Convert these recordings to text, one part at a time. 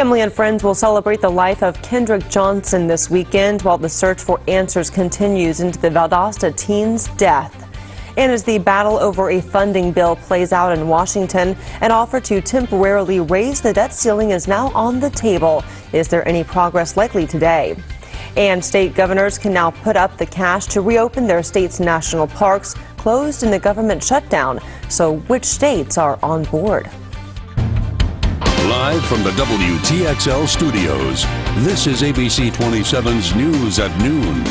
Family and friends will celebrate the life of Kendrick Johnson this weekend while the search for answers continues into the Valdosta teen's death. And as the battle over a funding bill plays out in Washington, an offer to temporarily raise the debt ceiling is now on the table. Is there any progress likely today? And state governors can now put up the cash to reopen their state's national parks closed in the government shutdown. So which states are on board? Live from the WTXL studios, this is ABC 27's News at Noon.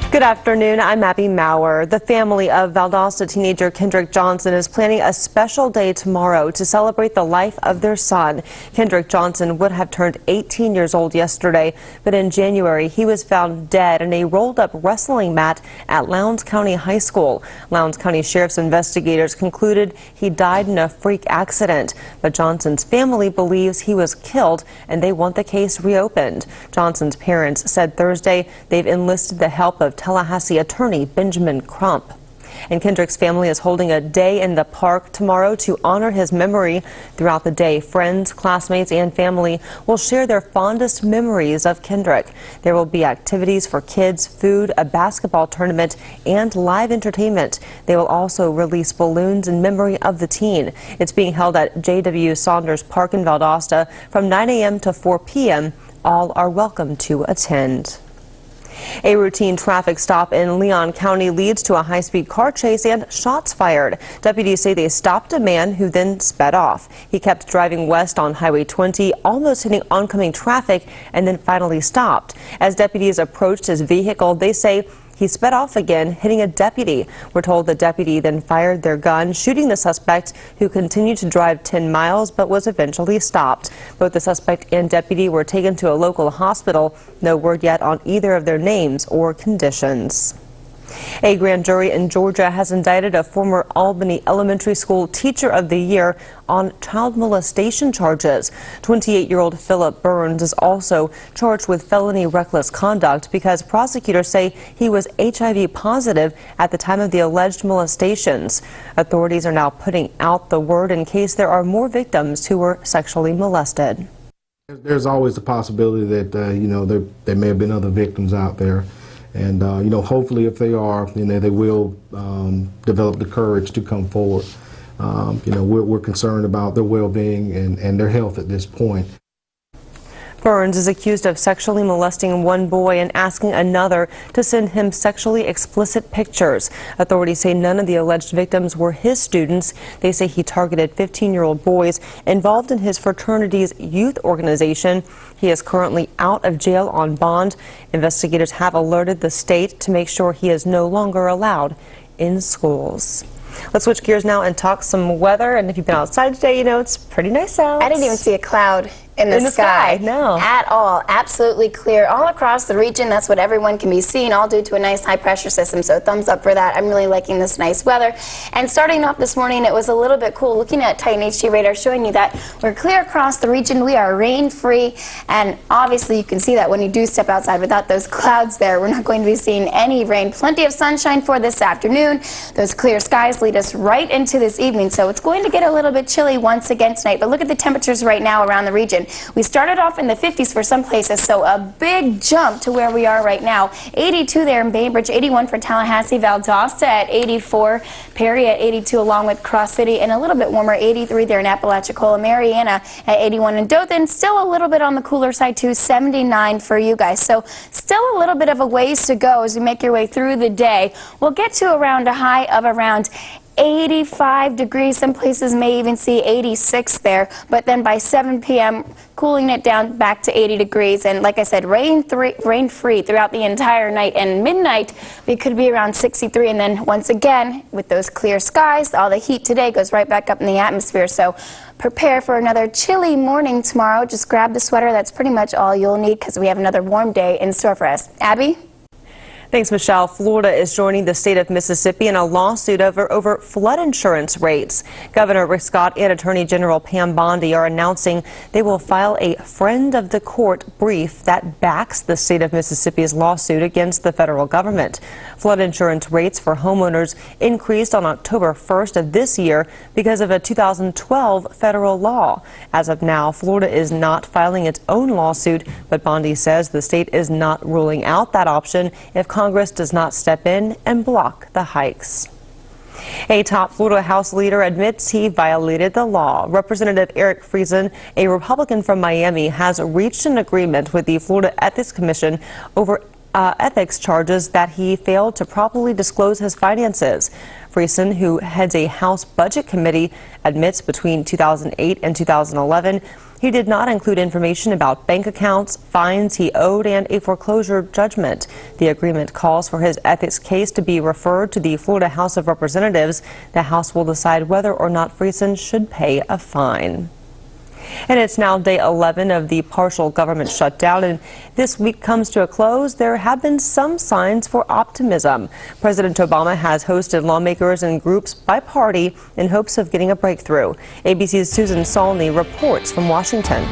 Good afternoon, I'm Abby Maurer. The family of Valdosta teenager Kendrick Johnson is planning a special day tomorrow to celebrate the life of their son. Kendrick Johnson would have turned 18 years old yesterday, but in January he was found dead in a rolled-up wrestling mat at Lowndes County High School. Lowndes County Sheriff's investigators concluded he died in a freak accident, but Johnson's family believes he was killed and they want the case reopened. Johnson's parents said Thursday they've enlisted the help of Tallahassee attorney Benjamin Crump. And Kendrick's family is holding a day in the park tomorrow to honor his memory. Throughout the day, friends, classmates, and family will share their fondest memories of Kendrick. There will be activities for kids, food, a basketball tournament, and live entertainment. They will also release balloons in memory of the teen. It's being held at J.W. Saunders Park in Valdosta from 9 a.m. to 4 p.m. All are welcome to attend. A routine traffic stop in Leon County leads to a high-speed car chase and shots fired. Deputies say they stopped a man who then sped off. He kept driving west on Highway 20, almost hitting oncoming traffic, and then finally stopped. As deputies approached his vehicle, they say he sped off again, hitting a deputy. We're told the deputy then fired their gun, shooting the suspect, who continued to drive 10 miles but was eventually stopped. Both the suspect and deputy were taken to a local hospital. No word yet on either of their names or conditions. A grand jury in Georgia has indicted a former Albany Elementary School Teacher of the Year on child molestation charges. 28-year-old Philip Burns is also charged with felony reckless conduct because prosecutors say he was HIV positive at the time of the alleged molestations. Authorities are now putting out the word in case there are more victims who were sexually molested. There's always the possibility that there may have been other victims out there. And, hopefully if they are, they will develop the courage to come forward. We're concerned about their well-being and their health at this point. Burns is accused of sexually molesting one boy and asking another to send him sexually explicit pictures. Authorities say none of the alleged victims were his students. They say he targeted 15-year-old boys involved in his fraternity's youth organization. He is currently out of jail on bond. Investigators have alerted the state to make sure he is no longer allowed in schools. Let's switch gears now and talk some weather. And if you've been outside today, it's pretty nice out. I didn't even see a cloud in the sky. No. At all. Absolutely clear all across the region. That's what everyone can be seeing, all due to a nice high pressure system. So thumbs up for that. I'm really liking this nice weather. And starting off this morning, it was a little bit cool looking at Titan HD radar, showing you that we're clear across the region. We are rain free. And obviously you can see that when you do step outside without those clouds there, we're not going to be seeing any rain. Plenty of sunshine for this afternoon. Those clear skies lead us right into this evening. So it's going to get a little bit chilly once again tonight. But look at the temperatures right now around the region. We started off in the 50s for some places, so a big jump to where we are right now. 82 there in Bainbridge, 81 for Tallahassee, Valdosta at 84, Perry at 82 along with Cross City, and a little bit warmer, 83 there in Apalachicola, Mariana at 81, and Dothan still a little bit on the cooler side too, 79 for you guys. So still a little bit of a ways to go as we make your way through the day. We'll get to around a high of around 85 degrees. Some places may even see 86 there, but then by 7 p.m. cooling it down back to 80 degrees. And like I said, rain-free throughout the entire night. And midnight, we could be around 63. And then once again, with those clear skies, all the heat today goes right back up in the atmosphere. So prepare for another chilly morning tomorrow. Just grab the sweater. That's pretty much all you'll need because we have another warm day in store for us. Abby? Thanks, Michelle. Florida is joining the state of Mississippi in a lawsuit over flood insurance rates. Governor Rick Scott and Attorney General Pam Bondi are announcing they will file a friend of the court brief that backs the state of Mississippi's lawsuit against the federal government. Flood insurance rates for homeowners increased on October 1st of this year because of a 2012 federal law. As of now, Florida is not filing its own lawsuit, but Bondi says the state is not ruling out that option if Congress does not step in and block the hikes. A top Florida House leader admits he violated the law. Representative Eric Friesen, a Republican from Miami, has reached an agreement with the Florida Ethics Commission over ethics charges that he failed to properly disclose his finances. Friesen, who heads a House Budget Committee, admits between 2008 and 2011 he did not include information about bank accounts, fines he owed, and a foreclosure judgment. The agreement calls for his ethics case to be referred to the Florida House of Representatives. The House will decide whether or not Friesen should pay a fine. And it's now day 11 of the partial government shutdown, and this week comes to a close. There have been some signs for optimism. President Obama has hosted lawmakers and groups by party in hopes of getting a breakthrough. ABC's Susan Salney reports from Washington.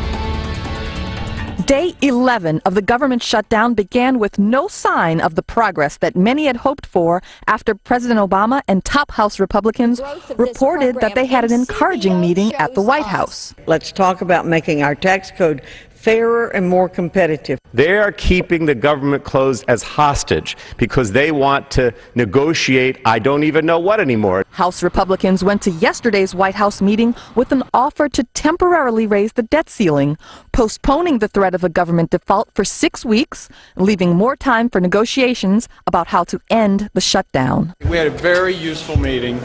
Day 11 of the government shutdown began with no sign of the progress that many had hoped for after President Obama and top House Republicans reported that they had an encouraging meeting at the White House. Let's talk about making our tax code fairer and more competitive. They are keeping the government closed as hostage because they want to negotiate I don't even know what anymore. House Republicans went to yesterday's White House meeting with an offer to temporarily raise the debt ceiling, postponing the threat of a government default for 6 weeks, leaving more time for negotiations about how to end the shutdown. We had a very useful meeting.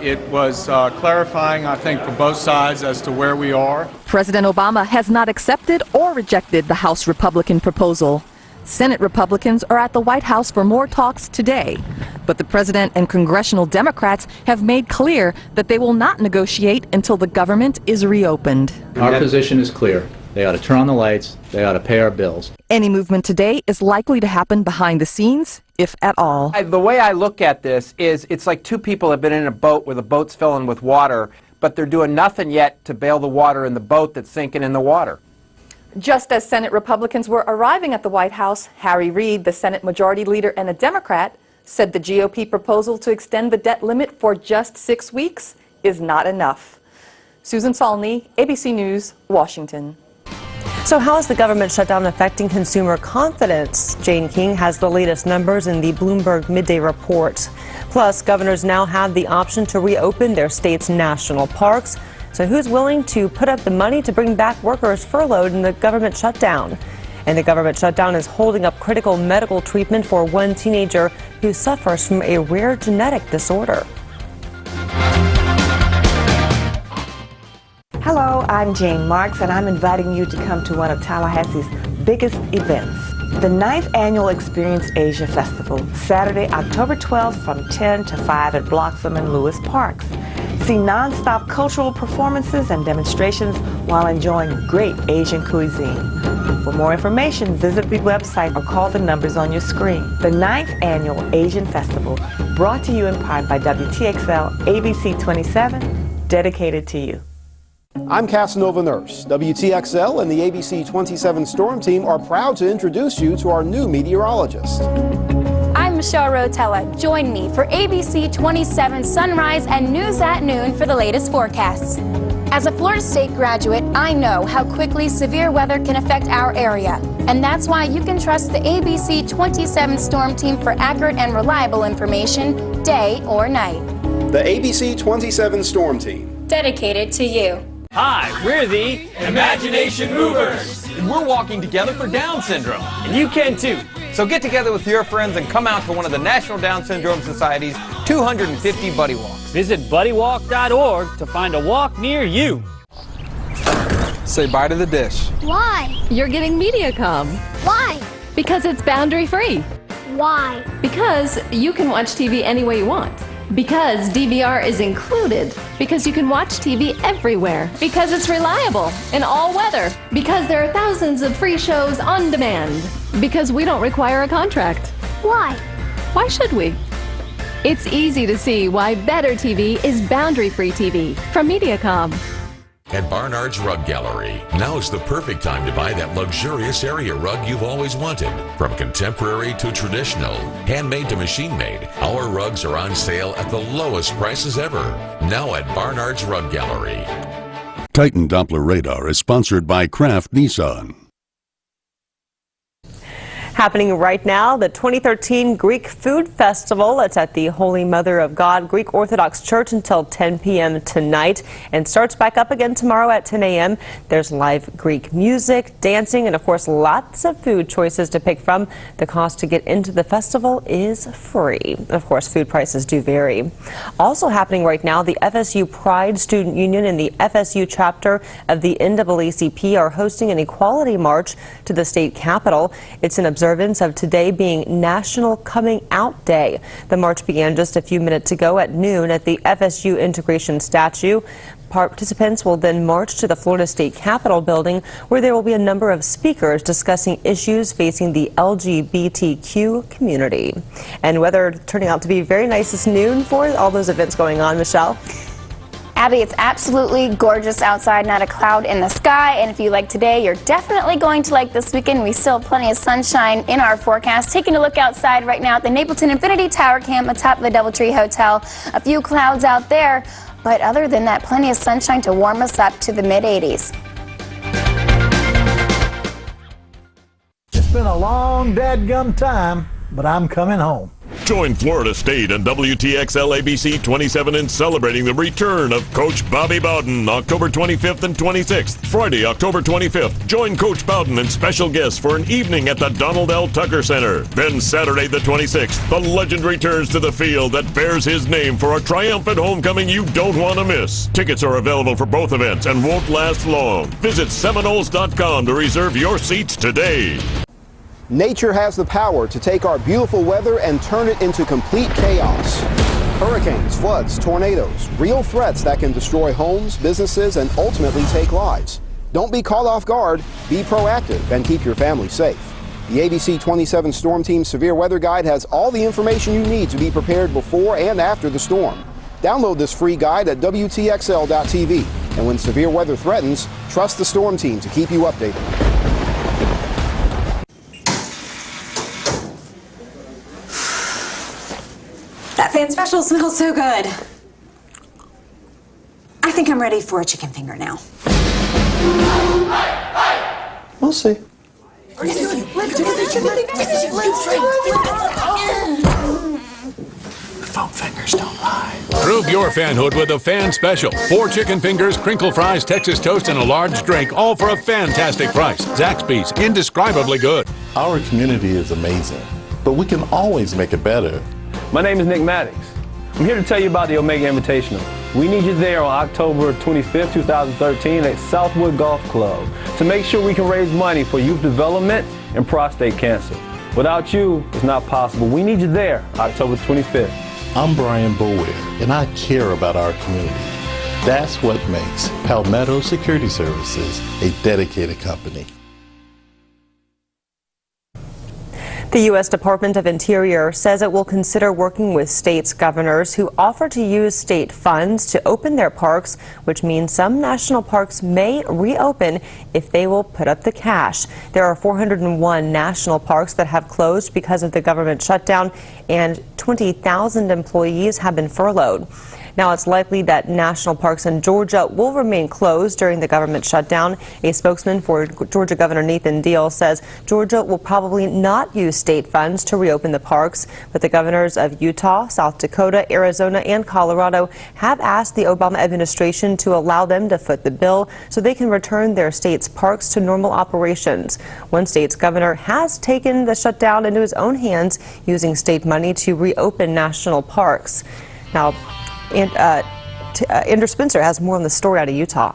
It was clarifying, I think, for both sides as to where we are. President Obama has not accepted or rejected the House Republican proposal. Senate Republicans are at the White House for more talks today. But the president and congressional Democrats have made clear that they will not negotiate until the government is reopened. Our position is clear. They ought to turn on the lights. They ought to pay our bills. Any movement today is likely to happen behind the scenes, if at all. The way I look at this is it's like two people have been in a boat where the boat's filling with water, but they're doing nothing yet to bail the water in the boat that's sinking in the water. Just as Senate Republicans were arriving at the White House, Harry Reid, the Senate Majority Leader and a Democrat, said the GOP proposal to extend the debt limit for just 6 weeks is not enough. Susan Salney, ABC News, Washington. So how is the government shutdown affecting consumer confidence? Jane King has the latest numbers in the Bloomberg Midday Report. Plus, governors now have the option to reopen their state's national parks. So who's willing to put up the money to bring back workers furloughed in the government shutdown? And the government shutdown is holding up critical medical treatment for one teenager who suffers from a rare genetic disorder. Hello, I'm Jane Marks, and I'm inviting you to come to one of Tallahassee's biggest events, the 9th Annual Experience Asia Festival, Saturday, October 12th from 10 to 5 at Bloxham and Lewis Parks. See non-stop cultural performances and demonstrations while enjoying great Asian cuisine. For more information, visit the website or call the numbers on your screen. The 9th Annual Asian Festival, brought to you in part by WTXL ABC 27, dedicated to you. I'm Casanova Nurse. WTXL and the ABC 27 Storm Team are proud to introduce you to our new meteorologist. I'm Michelle Rotella. Join me for ABC 27 Sunrise and News at Noon for the latest forecasts. As a Florida State graduate, I know how quickly severe weather can affect our area. And that's why you can trust the ABC 27 Storm Team for accurate and reliable information, day or night. The ABC 27 Storm Team. Dedicated to you. Hi, we're the Imagination Movers, and we're walking together for Down syndrome, and you can too. So get together with your friends and come out to one of the National Down Syndrome Society's 250 buddy walks. Visit buddywalk.org to find a walk near you. Say bye to the dish. Why? You're getting Mediacom. Why? Because it's boundary free. Why? Because you can watch TV any way you want. Because DVR is included. Because you can watch TV everywhere. Because it's reliable in all weather. Because there are thousands of free shows on demand. Because we don't require a contract. Why? Why should we? It's easy to see why better TV is boundary-free TV from Mediacom. At Barnard's Rug Gallery, now's the perfect time to buy that luxurious area rug you've always wanted. From contemporary to traditional, handmade to machine-made, our rugs are on sale at the lowest prices ever. Now at Barnard's Rug Gallery. Titan Doppler Radar is sponsored by Kraft Nissan. Happening right now, the 2013 Greek Food Festival. It's at the Holy Mother of God Greek Orthodox Church until 10 p.m. tonight and starts back up again tomorrow at 10 a.m. There's live Greek music, dancing, and of course lots of food choices to pick from. The cost to get into the festival is free. Of course, food prices do vary. Also happening right now, the FSU Pride Student Union and the FSU chapter of the NAACP are hosting an equality march to the state capitol. It's an observance of today being National Coming Out Day. The march began just a few minutes ago at noon at the FSU Integration Statue. Participants will then march to the Florida State Capitol building, where there will be a number of speakers discussing issues facing the LGBTQ community. And weather turning out to be very nice this noon for all those events going on. Michelle? Abby, it's absolutely gorgeous outside, not a cloud in the sky. And if you like today, you're definitely going to like this weekend. We still have plenty of sunshine in our forecast. Taking a look outside right now at the Napleton Infinity Tower camp atop the Doubletree Hotel. A few clouds out there, but other than that, plenty of sunshine to warm us up to the mid-80s. It's been a long dadgum time, but I'm coming home. Join Florida State and WTXL ABC 27 in celebrating the return of Coach Bobby Bowden, October 25th and 26th. Friday, October 25th, join Coach Bowden and special guests for an evening at the Donald L. Tucker Center. Then Saturday the 26th, the legend returns to the field that bears his name for a triumphant homecoming you don't want to miss. Tickets are available for both events and won't last long. Visit Seminoles.com to reserve your seats today. Nature has the power to take our beautiful weather and turn it into complete chaos. Hurricanes, floods, tornadoes, real threats that can destroy homes, businesses, and ultimately take lives. Don't be caught off guard, be proactive, and keep your family safe. The ABC 27 Storm Team Severe Weather Guide has all the information you need to be prepared before and after the storm. Download this free guide at WTXL.tv. And when severe weather threatens, trust the Storm Team to keep you updated. That fan special smells so good. I think I'm ready for a chicken finger now. We'll see. Foam fingers don't lie. Prove your fanhood with a fan special. 4 chicken fingers, crinkle fries, Texas toast, and a large drink, all for a fantastic price. Zaxby's, indescribably good. Our community is amazing, but we can always make it better. My name is Nick Maddox. I'm here to tell you about the Omega Invitational. We need you there on October 25th, 2013 at Southwood Golf Club to make sure we can raise money for youth development and prostate cancer. Without you, it's not possible. We need you there October 25th. I'm Brian Bowier, and I care about our community. That's what makes Palmetto Security Services a dedicated company. The U.S. Department of Interior says it will consider working with states' governors who offer to use state funds to open their parks, which means some national parks may reopen if they will put up the cash. There are 401 national parks that have closed because of the government shutdown, and 20,000 employees have been furloughed. Now it's likely that national parks in Georgia will remain closed during the government shutdown. A spokesman for Georgia Governor Nathan Deal says Georgia will probably not use state funds to reopen the parks, but the governors of Utah, South Dakota, Arizona, and Colorado have asked the Obama administration to allow them to foot the bill so they can return their state's parks to normal operations. One state's governor has taken the shutdown into his own hands, using state money to reopen national parks. Now, Andrew Spencer has more on the story out of Utah.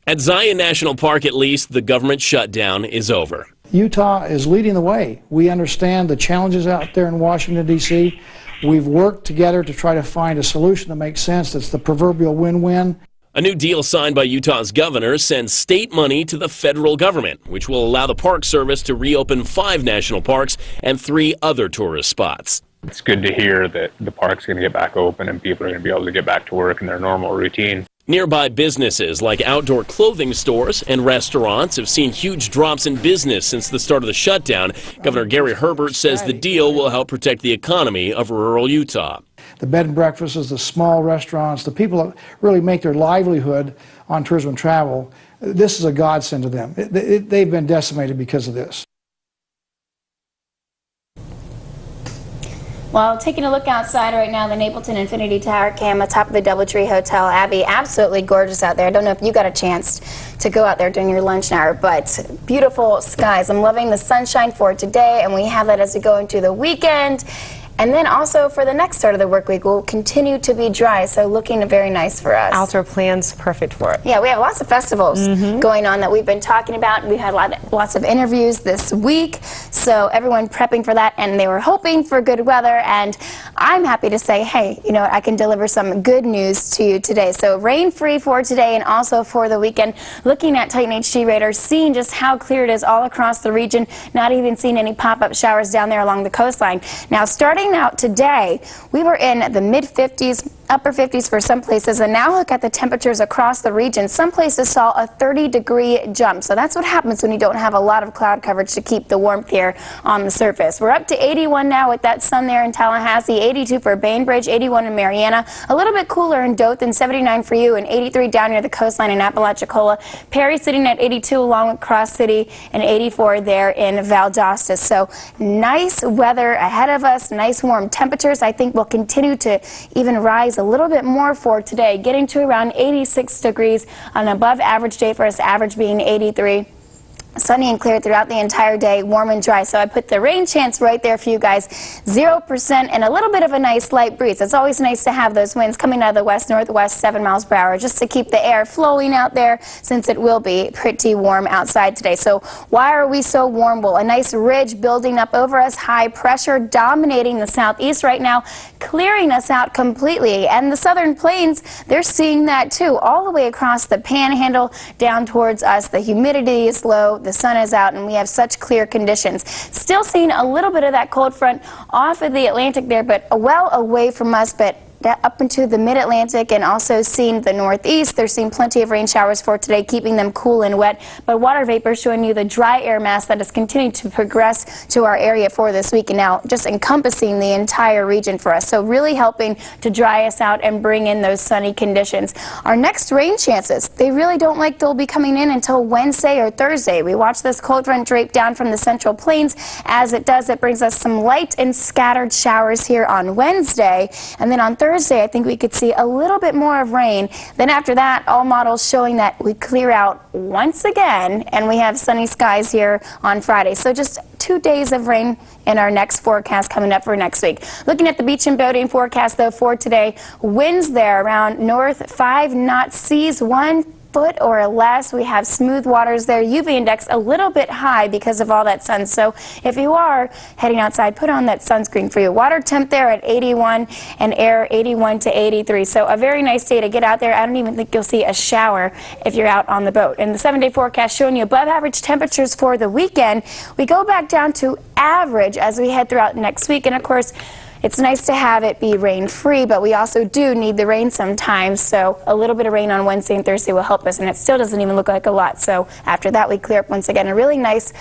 At Zion National Park, at least, the government shutdown is over. Utah is leading the way. We understand the challenges out there in Washington, D.C. We've worked together to try to find a solution that makes sense. That's the proverbial win-win. A new deal signed by Utah's governor sends state money to the federal government, which will allow the Park Service to reopen 5 national parks and 3 other tourist spots. It's good to hear that the park's going to get back open and people are going to be able to get back to work in their normal routine. Nearby businesses like outdoor clothing stores and restaurants have seen huge drops in business since the start of the shutdown. Governor Gary Herbert says the deal will help protect the economy of rural Utah. The bed and breakfasts, the small restaurants, the people that really make their livelihood on tourism and travel, this is a godsend to them. They've been decimated because of this. Well, taking a look outside right now, the Napleton Infinity Tower cam atop of the Doubletree Hotel. Abby, absolutely gorgeous out there. I don't know if you got a chance to go out there during your lunch hour, but beautiful skies. I'm loving the sunshine for today, and we have that as we go into the weekend. And then also for the next start of the work week, we'll continue to be dry, so looking very nice for us. Outdoor plans, perfect for it. Yeah, we have lots of festivals going on that we've been talking about. We've had lots of interviews this week, so everyone prepping for that, and they were hoping for good weather, and I'm happy to say, hey, you know what, I can deliver some good news to you today. So rain-free for today and also for the weekend. Looking at Titan HD radar, seeing just how clear it is all across the region, not even seeing any pop-up showers down there along the coastline. Now, starting out today, we were in the mid-50s, upper 50s for some places, and now look at the temperatures across the region. Some places saw a 30-degree jump, so that's what happens when you don't have a lot of cloud coverage to keep the warmth here on the surface. We're up to 81 now with that sun there in Tallahassee, 82 for Bainbridge, 81 in Mariana, a little bit cooler in Dothan, 79 for you, and 83 down near the coastline in Apalachicola. Perry sitting at 82 along with Cross City, and 84 there in Valdosta. So nice weather ahead of us, nice warm temperatures. I think we'll continue to even rise a little bit more for today, getting to around 86 degrees, an above average day for us, average being 83. Sunny and clear throughout the entire day, warm and dry. So I put the rain chance right there for you guys, 0% and a little bit of a nice light breeze. It's always nice to have those winds coming out of the west-northwest, 7 miles per hour, just to keep the air flowing out there, since it will be pretty warm outside today. So why are we so warm? Well, a nice ridge building up over us, high pressure dominating the southeast right now, clearing us out completely. And the southern plains, they're seeing that too, all the way across the panhandle down towards us. The humidity is low, the sun is out, and we have such clear conditions. Still seeing a little bit of that cold front off of the Atlantic there, but well away from us, but up into the mid-Atlantic, and also seeing the northeast. They're seeing plenty of rain showers for today, keeping them cool and wet, but water vapor showing you the dry air mass that is continuing to progress to our area for this week, and now just encompassing the entire region for us, so really helping to dry us out and bring in those sunny conditions. Our next rain chances, they really don't like they'll be coming in until Wednesday or Thursday. We watch this cold front drape down from the central plains. As it does, it brings us some light and scattered showers here on Wednesday, and then on Thursday, I think we could see a little bit more of rain. Then after that, all models showing that we clear out once again, and we have sunny skies here on Friday. So just 2 days of rain in our next forecast coming up for next week. Looking at the beach and boating forecast, though, for today, winds there around north 5 knot, seas 1 foot or less. We have smooth waters there. UV index a little bit high because of all that sun. So if you are heading outside, put on that sunscreen for you. Water temp there at 81 and air 81 to 83. So a very nice day to get out there. I don't even think you'll see a shower if you're out on the boat. And the 7-day forecast showing you above average temperatures for the weekend. We go back down to average as we head throughout next week. And of course, it's nice to have it be rain-free, but we also do need the rain sometimes, so a little bit of rain on Wednesday and Thursday will help us, and it still doesn't even look like a lot. So after that, we clear up once again. A really nice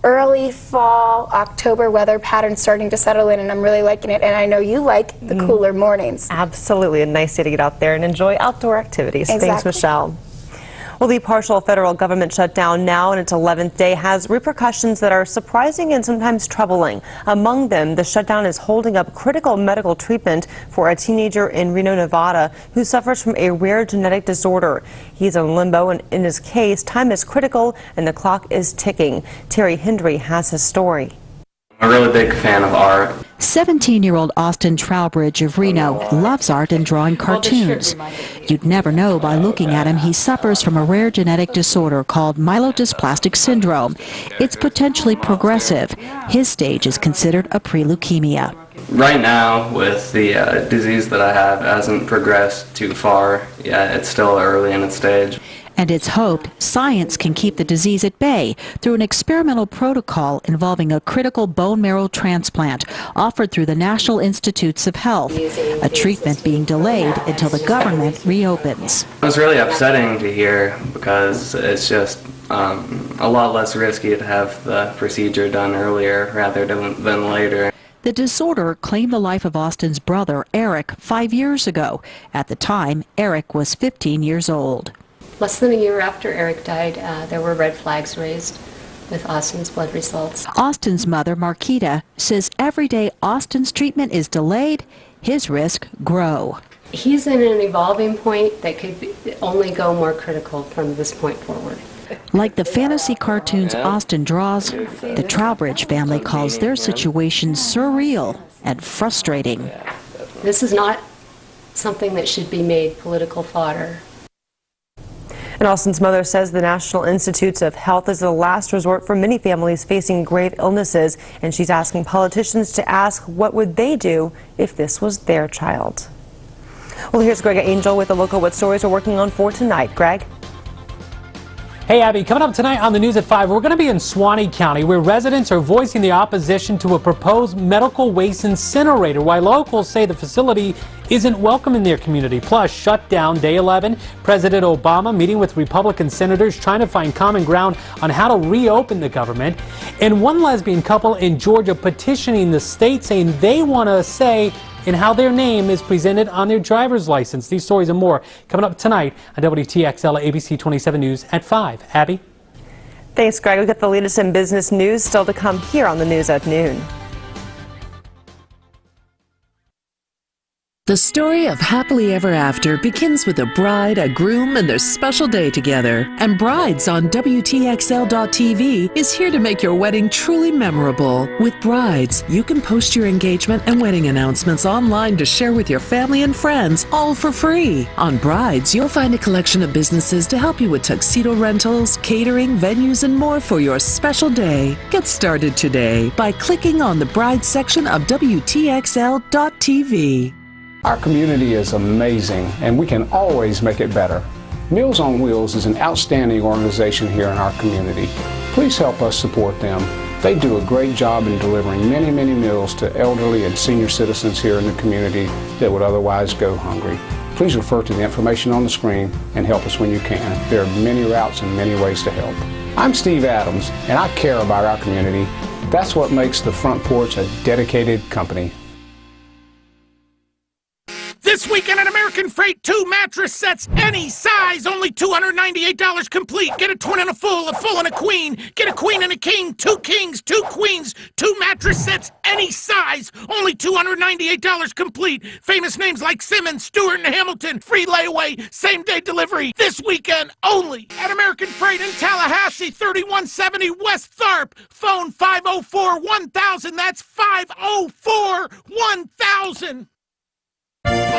early fall, October weather pattern starting to settle in, and I'm really liking it, and I know you like the cooler mornings. Absolutely. A nice day to get out there and enjoy outdoor activities. Exactly. Thanks, Michelle. Well, the partial federal government shutdown now in its 11th day has repercussions that are surprising and sometimes troubling. Among them, the shutdown is holding up critical medical treatment for a teenager in Reno, Nevada, who suffers from a rare genetic disorder. He's in limbo, and in his case, time is critical and the clock is ticking. Terry Hendry has his story. I'm a really big fan of art. 17-year-old Austin Trowbridge of Reno loves art and drawing cartoons. You'd never know by looking at him he suffers from a rare genetic disorder called myelodysplastic syndrome. It's potentially progressive. His stage is considered a pre-leukemia. Right now, with the disease that I have, hasn't progressed too far yet. It's still early in its stage. And it's hoped science can keep the disease at bay through an experimental protocol involving a critical bone marrow transplant offered through the National Institutes of Health, a treatment being delayed until the government reopens. It was really upsetting to hear because it's just a lot less risky to have the procedure done earlier rather than later. The disorder claimed the life of Austin's brother, Eric, 5 years ago. At the time, Eric was 15 years old. Less than a year after Eric died, there were red flags raised with Austin's blood results. Austin's mother, Marquita, says every day Austin's treatment is delayed, his risks grow. He's in an evolving point that could only go more critical from this point forward. Like the fantasy cartoons Austin draws, the Trowbridge family calls their situation surreal and frustrating. This is not something that should be made political fodder. And Austin's mother says the National Institutes of Health is the last resort for many families facing grave illnesses, and she's asking politicians to ask what would they do if this was their child. Well, here's Greg Angel with the local what stories we're working on for tonight. Greg? Hey Abby, coming up tonight on the news at 5, we're going to be in Suwannee County where residents are voicing the opposition to a proposed medical waste incinerator, while locals say the facility isn't welcome in their community. Plus, shut down day 11, President Obama meeting with Republican senators trying to find common ground on how to reopen the government, and one lesbian couple in Georgia petitioning the state saying they want to say in how their name is presented on their driver's license. These stories and more coming up tonight on WTXL ABC 27 News at 5. Abby? Thanks, Greg. We've got the latest in business news still to come here on the News at Noon. The story of happily ever after begins with a bride, a groom, and their special day together. And Brides on WTXL.TV is here to make your wedding truly memorable. With Brides, you can post your engagement and wedding announcements online to share with your family and friends, all for free. On Brides, you'll find a collection of businesses to help you with tuxedo rentals, catering, venues, and more for your special day. Get started today by clicking on the Brides section of WTXL.TV. Our community is amazing, and we can always make it better. Meals on Wheels is an outstanding organization here in our community. Please help us support them. They do a great job in delivering many, many meals to elderly and senior citizens here in the community that would otherwise go hungry. Please refer to the information on the screen and help us when you can. There are many routes and many ways to help. I'm Steve Adams, and I care about our community. That's what makes the Front Porch a dedicated company. This weekend at American Freight, 2 mattress sets, any size, only $298 complete. Get a twin and a full and a queen. Get a queen and a king, 2 kings, 2 queens, 2 mattress sets, any size, only $298 complete. Famous names like Simmons, Stewart, and Hamilton. Free layaway, same-day delivery. This weekend only at American Freight in Tallahassee, 3170 West Tharp. Phone 504-1000. That's 504-1000.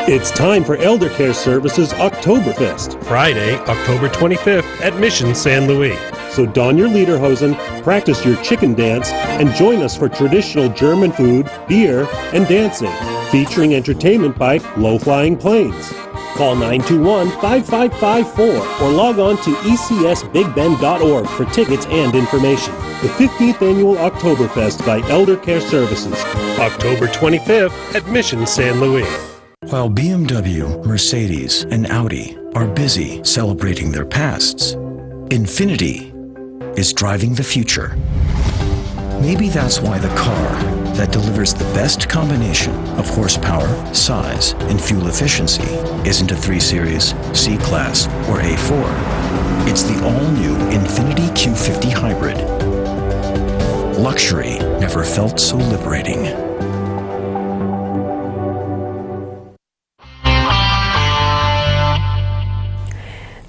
It's time for Elder Care Services Oktoberfest, Friday, October 25th at Mission San Luis. So don your lederhosen, practice your chicken dance, and join us for traditional German food, beer, and dancing, featuring entertainment by Low Flying Planes. Call 921-5554 or log on to ecsbigbend.org for tickets and information. The 15th Annual Oktoberfest by Elder Care Services, October 25th at Mission San Luis. While BMW, Mercedes, and Audi are busy celebrating their pasts, Infiniti is driving the future. Maybe that's why the car that delivers the best combination of horsepower, size, and fuel efficiency isn't a 3 Series, C-Class, or A4. It's the all-new Infiniti Q50 Hybrid. Luxury never felt so liberating.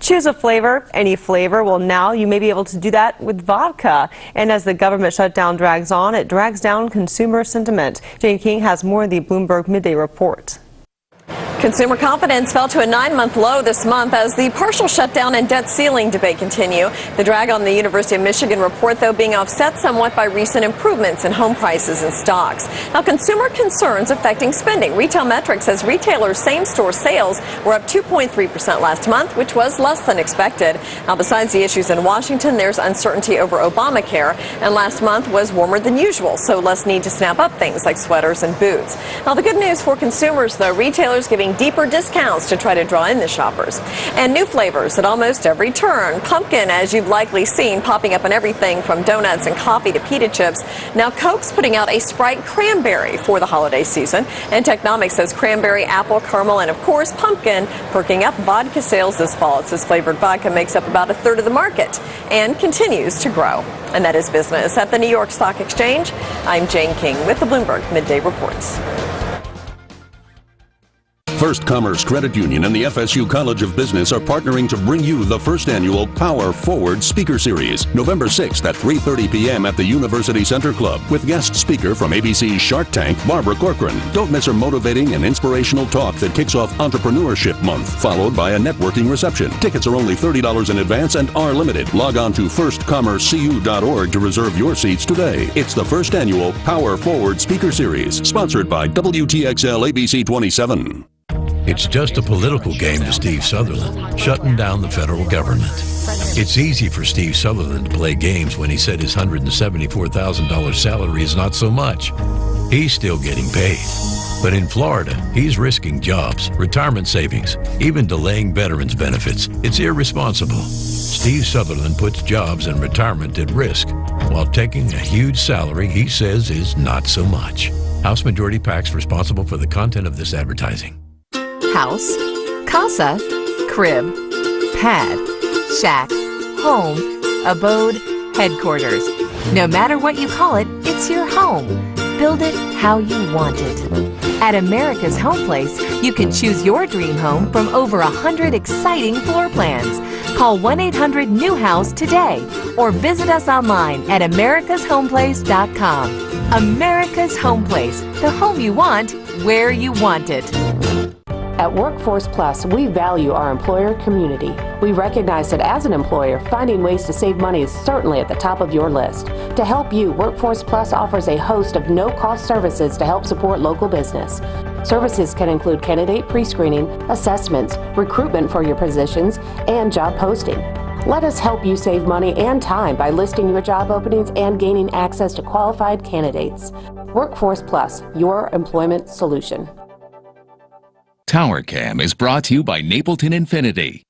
Choose a flavor, any flavor. Well, now you may be able to do that with vodka. And as the government shutdown drags on, it drags down consumer sentiment. Jane King has more in the Bloomberg Midday Report. Consumer confidence fell to a 9-month low this month as the partial shutdown and debt ceiling debate continue. The drag on the University of Michigan report, though, being offset somewhat by recent improvements in home prices and stocks. Now, consumer concerns affecting spending. Retail Metrics says retailers' same-store sales were up 2.3% last month, which was less than expected. Now, besides the issues in Washington, there's uncertainty over Obamacare, and last month was warmer than usual, so less need to snap up things like sweaters and boots. Now, the good news for consumers, though, retailers giving deeper discounts to try to draw in the shoppers. And new flavors at almost every turn. Pumpkin, as you've likely seen, popping up in everything from donuts and coffee to pita chips. Now Coke's putting out a Sprite cranberry for the holiday season. And Technomics says cranberry, apple, caramel, and of course pumpkin perking up vodka sales this fall. It says flavored vodka makes up about a third of the market and continues to grow. And that is business at the New York Stock Exchange. I'm Jane King with the Bloomberg Midday Reports. First Commerce Credit Union and the FSU College of Business are partnering to bring you the first annual Power Forward Speaker Series, November 6th at 3:30 p.m. at the University Center Club, with guest speaker from ABC's Shark Tank, Barbara Corcoran. Don't miss her motivating and inspirational talk that kicks off Entrepreneurship Month, followed by a networking reception. Tickets are only $30 in advance and are limited. Log on to firstcommercecu.org to reserve your seats today. It's the first annual Power Forward Speaker Series, sponsored by WTXL ABC 27. It's just a political game to Steve Sutherland, shutting down the federal government. It's easy for Steve Sutherland to play games when he said his $174,000 salary is not so much. He's still getting paid. But in Florida, he's risking jobs, retirement savings, even delaying veterans benefits. It's irresponsible. Steve Sutherland puts jobs and retirement at risk while taking a huge salary he says is not so much. House Majority PAC's responsible for the content of this advertising. House, casa, crib, pad, shack, home, abode, headquarters. No matter what you call it, it's your home. Build it how you want it. At America's Home Place, you can choose your dream home from over 100 exciting floor plans. Call 1-800-NEW-HOUSE today or visit us online at americashomeplace.com. America's Home Place, the home you want, where you want it. At Workforce Plus, we value our employer community. We recognize that as an employer, finding ways to save money is certainly at the top of your list. To help you, Workforce Plus offers a host of no-cost services to help support local business. Services can include candidate pre-screening, assessments, recruitment for your positions, and job posting. Let us help you save money and time by listing your job openings and gaining access to qualified candidates. Workforce Plus, your employment solution. Tower Cam is brought to you by Napleton Infinity.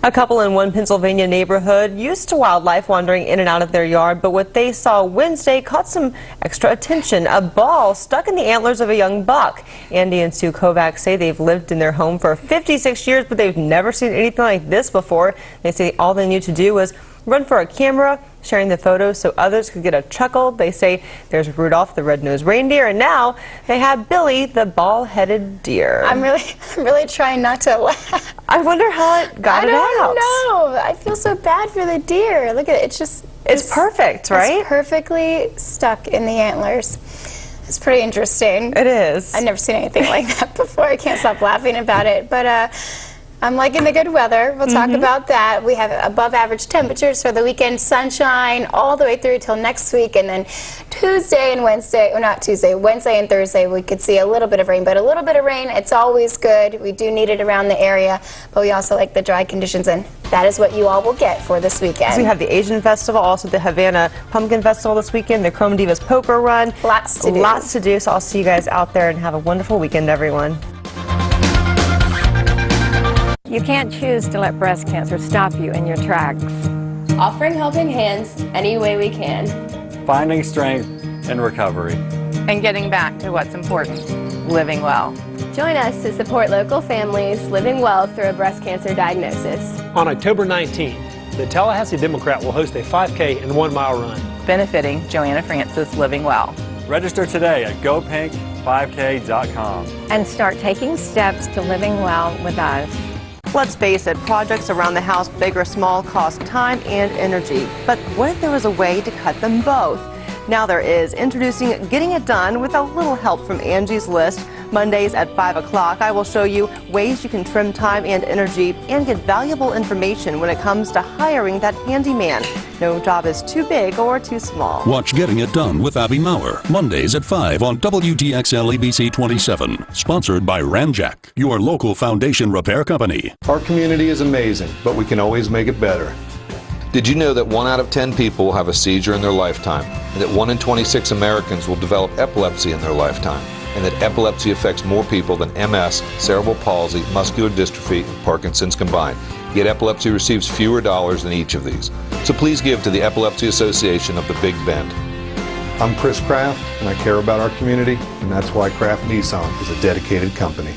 A couple in one Pennsylvania neighborhood used to wildlife wandering in and out of their yard, but what they saw Wednesday caught some extra attention. A ball stuck in the antlers of a young buck. Andy and Sue Kovacs say they've lived in their home for 56 years, but they've never seen anything like this before. They say all they knew to do was run for a camera, sharing the photos so others could get a chuckle. They say there's Rudolph the red-nosed reindeer, and now they have Billy the ball-headed deer. I'm really trying not to laugh. I wonder how it got it out. I don't know. I feel so bad for the deer. Look at it. It's perfect, right? It's perfectly stuck in the antlers. It's pretty interesting. It is. I've never seen anything like that before. I can't stop laughing about it. But I'm liking the good weather. We'll talk about that. We have above average temperatures for the weekend, sunshine all the way through till next week, and then Tuesday and Wednesday, or not Tuesday, Wednesday and Thursday, we could see a little bit of rain, but a little bit of rain, it's always good. We do need it around the area, but we also like the dry conditions, and that is what you all will get for this weekend. So we have the Asian Festival, also the Havana Pumpkin Festival this weekend, the Chrome Divas Poker Run. Lots to do. Lots to do, so I'll see you guys out there, and have a wonderful weekend, everyone. You can't choose to let breast cancer stop you in your tracks. Offering helping hands any way we can. Finding strength in recovery. And getting back to what's important, living well. Join us to support local families living well through a breast cancer diagnosis. On October 19th, the Tallahassee Democrat will host a 5K and 1 mile run. Benefiting Joanna Francis Living Well. Register today at gopink5k.com. And start taking steps to living well with us. Let's face it, projects around the house, big or small, cost time and energy. But what if there was a way to cut them both? Now there is. Introducing Getting It Done with a little help from Angie's List. Mondays at 5 o'clock, I will show you ways you can trim time and energy and get valuable information when it comes to hiring that handyman. No job is too big or too small. Watch Getting It Done with Abby Maurer, Mondays at 5 on WTXL ABC 27. Sponsored by Ranjack, your local foundation repair company. Our community is amazing, but we can always make it better. Did you know that 1 out of 10 people will have a seizure in their lifetime, and that 1 in 26 Americans will develop epilepsy in their lifetime, and that epilepsy affects more people than MS, cerebral palsy, muscular dystrophy, and Parkinson's combined? Yet epilepsy receives fewer dollars than each of these. So please give to the Epilepsy Association of the Big Bend. I'm Chris Kraft, and I care about our community, and that's why Kraft Nissan is a dedicated company.